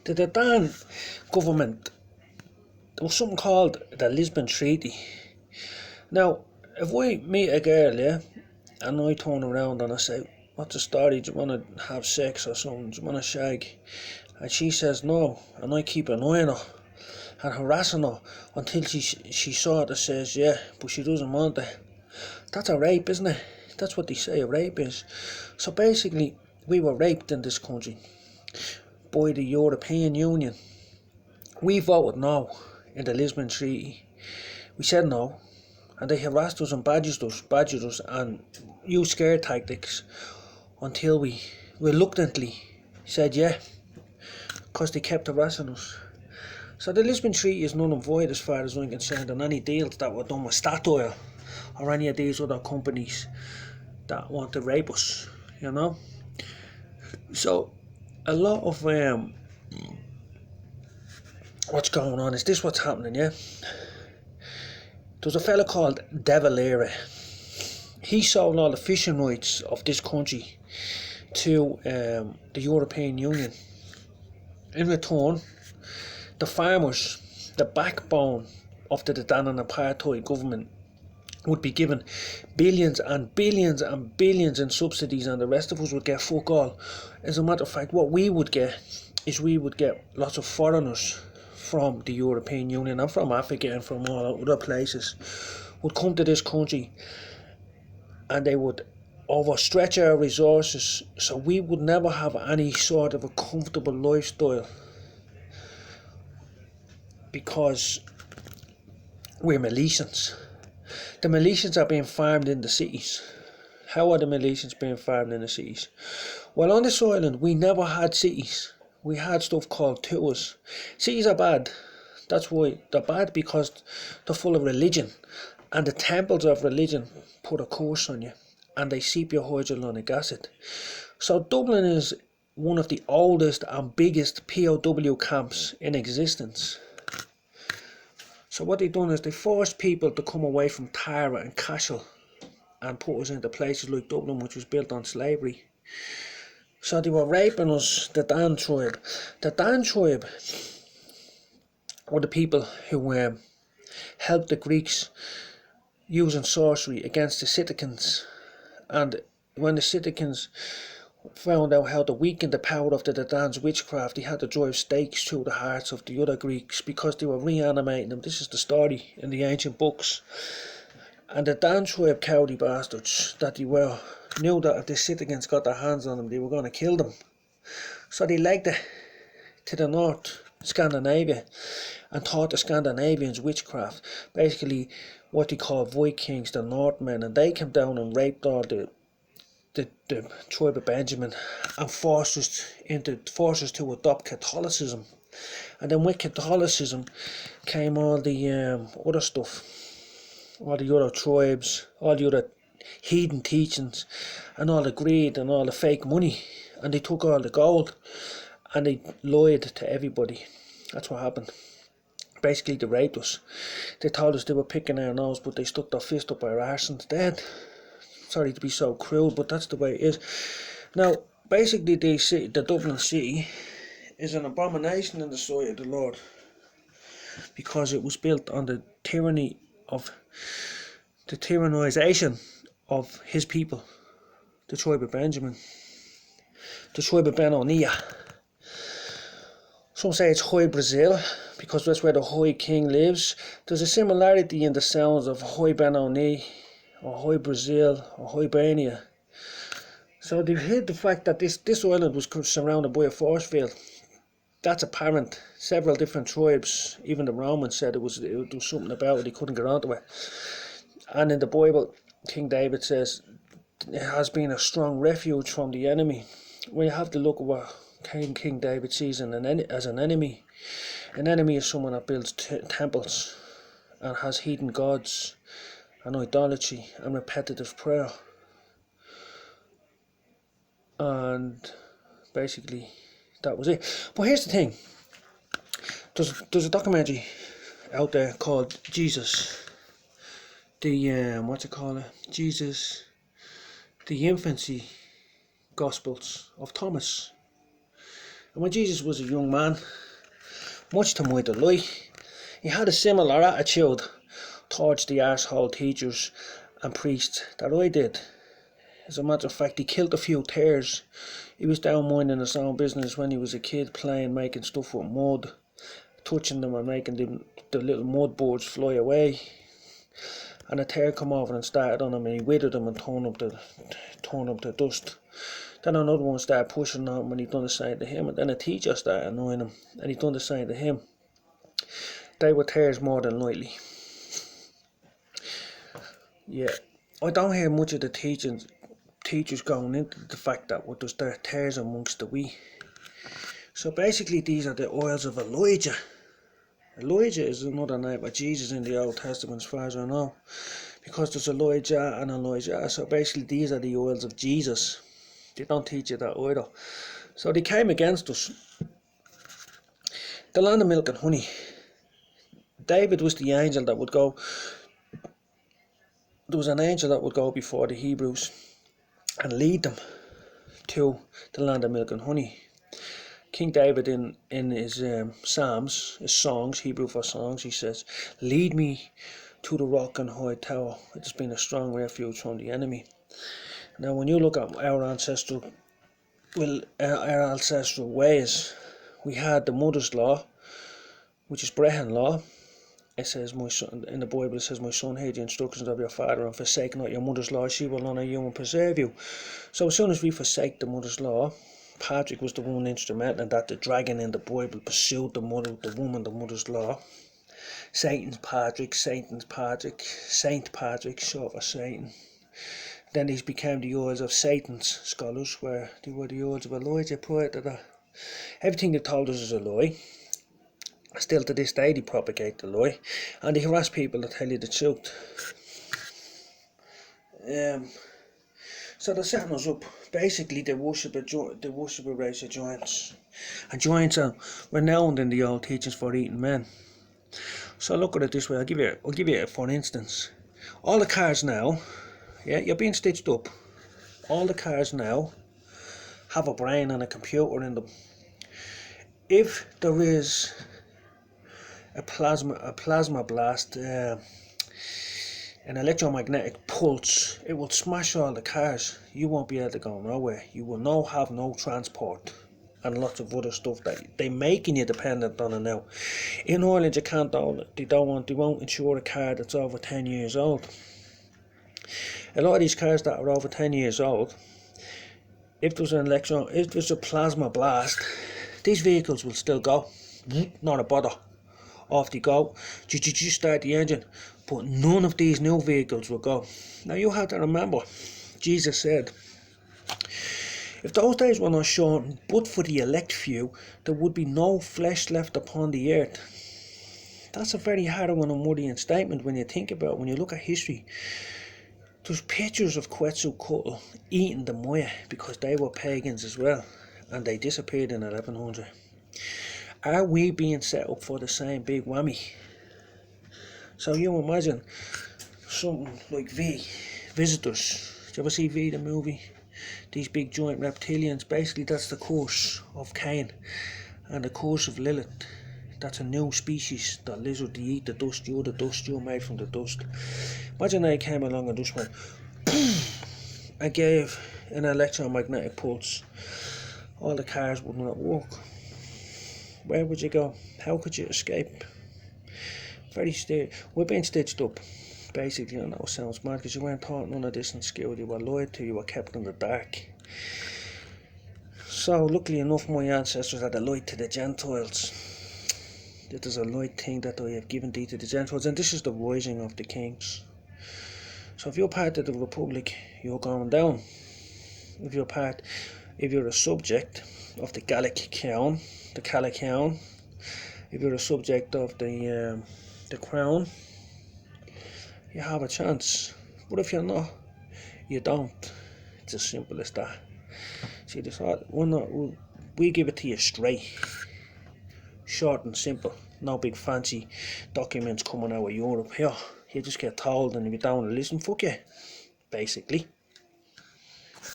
The Dannan government, there was something called the Lisbon Treaty. Now, if we meet a girl, yeah, and I turn around and I say, what's the story, do you want to have sex or something, do you want to shag? And she says no, and I keep annoying her and harassing her until she sort of says yeah, but she doesn't want it. That's a rape, isn't it? That's what they say a rape is. So basically, we were raped in this country by the European Union. We voted no in the Lisbon Treaty. We said no, and they harassed us and badgered us and used scare tactics until we reluctantly said yeah, because they kept harassing us. So the Lisbon Treaty is null and void as far as I'm concerned, and any deals that were done with Statoil or any of these other companies that want to rape us, you know. So a lot of what's going on is this what's happening, yeah. There's a fella called Dannan. He sold all the fishing rights of this country to the European Union. In return, the farmers, the backbone of the Dannan apartheid government, would be given billions and billions and billions in subsidies, and the rest of us would get fuck all. As a matter of fact, what we would get is we would get lots of foreigners from the European Union and from Africa and from all other places would come to this country, and they would overstretch our resources, so we would never have any sort of a comfortable lifestyle because we're Malaysians. The Malaysians are being farmed in the cities. How are the Malaysians being farmed in the cities? Well, on this island, we never had cities. We had stuff called tours. Cities are bad. That's why they're bad, because they're full of religion. And the temples of religion put a curse on you. And they seep your hyaluronic acid. So Dublin is one of the oldest and biggest POW camps in existence. So what they done is they forced people to come away from Tara and Cashel and put us into places like Dublin, which was built on slavery. So they were raping us, the Dan tribe. The Dan tribe were the people who helped the Greeks using sorcery against the Citizens. And when the Citizens found out how to weaken the power of the Dan's witchcraft, they had to drive stakes through the hearts of the other Greeks because they were reanimating them. This is the story in the ancient books. And the Dan tribe cowardly bastards that they were knew that if the Citizens got their hands on them, they were going to kill them. So they legged it to the north, Scandinavia, and taught the Scandinavians witchcraft. Basically what they call Vikings, the Northmen, and they came down and raped all the tribe of Benjamin and forced us to adopt Catholicism. And then with Catholicism came all the other stuff, all the other tribes, all the other heathen teachings, and all the greed and all the fake money, and they took all the gold and they lied to everybody. That's what happened. Basically they raped us. They told us they were picking our nose, but they stuck their fist up our arse instead. Sorry to be so cruel, but that's the way it is. Now, basically, the Dublin City is an abomination in the sight of the Lord because it was built on the tyrannization of his people, the tribe of Benjamin, the tribe of Ben O'Neill. Some say it's High Brazil because that's where the High King lives. There's a similarity in the sounds of High Ben O'Neill, or High Brazil, or Hibernia. So they've hid the fact that this island was surrounded by a force field. That's apparent. Several different tribes, even the Romans, said it was something about it, they couldn't get onto it. And in the Bible, King David says it has been a strong refuge from the enemy. We have to look at what King David sees as an enemy. An enemy is someone that builds temples and has heathen gods and idolatry and repetitive prayer. And basically that was it. But here's the thing. There's a documentary out there called Jesus. Jesus, the infancy Gospels of Thomas. And when Jesus was a young man, much to my delight, he had a similar attitude towards the arsehole teachers and priests that I did. As a matter of fact, he killed a few tares. He was down minding his own business when he was a kid, playing, making stuff with mud, touching them and making the little mud boards fly away. And a tear come over and started on him, and he withered them and turned up to dust. Then another one started pushing on him, and he done the same to him. And then a teacher started annoying him, and he done the same to him. They were tares more than likely. Yeah, I don't hear much of the teachers going into the fact that what there's tares amongst the wheat. So basically, these are the oils of Elijah. Elijah is another name for Jesus in the Old Testament, as far as I know, because there's Elijah and Elijah. So basically, these are the oils of Jesus. They don't teach you that either. So they came against us. The land of milk and honey. David was the angel that would go. There was an angel that would go before the Hebrews and lead them to the land of milk and honey. King David in his psalms, his songs, Hebrew for songs, he says, "Lead me to the rock and high tower. It has been a strong refuge from the enemy." Now when you look at our ancestral ways, we had the mother's law, which is Brehon law. It says, "My son," in the Bible it says, "My son, heed the instructions of your father and forsake not your mother's law, she will honour you and preserve you." So as soon as we forsake the mother's law, Patrick was the one instrumental in that. The dragon in the Bible pursued the mother's law. Saint Patrick, Saint Patrick, short for Satan. Then these became the oils of Satan's scholars, where they were the oils of Elijah prior to that. Everything they told us is a lie. Still to this day they propagate the lie, and they harass people to tell you the truth. So they're setting us up. Basically, they worship a race of giants, and giants are renowned in the old teachings for eating men. So look at it this way. I'll give you for instance, all the cars now, yeah, you're being stitched up. All the cars now have a brain and a computer in them. If there is a plasma blast, an electromagnetic pulse, it will smash all the cars. You won't be able to go nowhere. You will now have no transport and lots of other stuff that they're making you dependent on it now. In Ireland, you can't own it. They won't insure a car that's over 10 years old. A lot of these cars that are over 10 years old, if there's a plasma blast, these vehicles will still go. Not a bother. Off they go. Just start the engine. But none of these new vehicles will go. Now you have to remember, Jesus said, if those days were not shortened, but for the elect few, there would be no flesh left upon the earth. That's a very harrowing and worrying statement when you think about it. When you look at history, there's pictures of Quetzalcoatl eating the Maya because they were pagans as well, and they disappeared in 1100. Are we being set up for the same big whammy? So you imagine something like Visitors. Did you ever see the movie? These big giant reptilians. Basically that's the curse of Cain and the curse of Lilith. That's a new species, that lizard. They eat the dust. You're made from the dust. Imagine they came along and just went and gave an electromagnetic pulse. All the cars would not work. Where would you go? How could you escape? We're being stitched up, basically. I know it sounds mad because you weren't taught none of this in school. You were lied to, you were kept in the dark. So luckily enough, my ancestors had a light to the Gentiles. It is a light thing that I have given thee to the Gentiles, and this is the rising of the kings. So if you're part of the Republic, you're going down. If you're a subject of the Gallic Crown, if you're a subject of the crown, you have a chance. But if you're not, you don't. It's as simple as that. See, we give it to you straight, short and simple. No big fancy documents coming out of Europe. Here, you just get told, and if you don't listen, fuck you, basically.